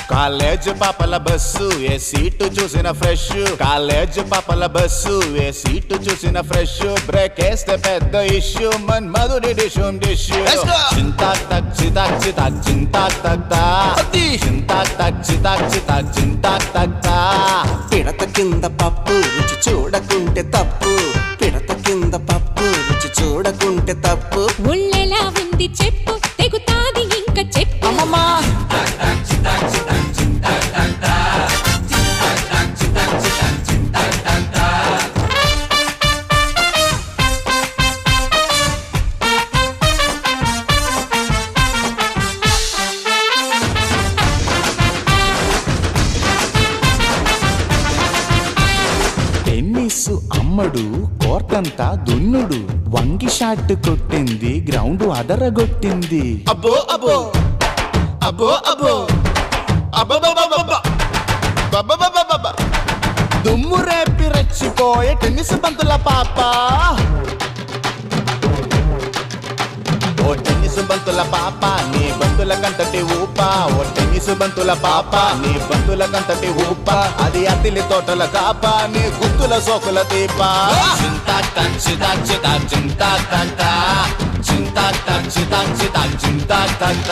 college పాపల bus ఏ seat చూసిన fresh college పాపల బస్సు ఏ సీటు చూసిన ఫ్రెష్ బ్రేక్ వేస్తే పెద్ద ఇష్యూ మన్ మధుడి డిషుం డిష్యూ చింతాక్ తక్ చితాక్ చితాక్ చింతాక్ తక్ తా చింతాక్ తక్ చితాక్ చితాక్ చింతాక్ తక్ తా పిడత కింద పప్పు రుచి చూడకుంటే తప్పు పిడత కింద పప్పు రుచి చూడకుంటే తప్పు ఒళ్ళెలా ఉంది చెప్పు తెగుతాది ఇంకా చెప్పు అమ్మమ్మా టెన్నిస్ అమ్మడు కోర్టంతా దున్నుడు వంగి షాట్ కొట్టింది గ్రౌండ్ అదరగొట్టింది అబ్బో అబ్బో అబ్బో అబ్బో అబ్బబ్బబ్బబ్బబ్బ దుమ్ము రేపి రెచ్చిపోయే టెన్నిస్ బంతుల పాప ఓ టెన్నిస్ బంతుల పాప నీ బంతుల కంతటి ఊప ఓ టెన్నిస్ బంతుల పాప నీ బంతుల కంతటి ఊప అది అతిలి తోటల కాప నీ గుత్తుల సోకుల దీప చింతా టక్ చితా చితా చింతా టక్ చింతా టక్ చితా చింతా టక్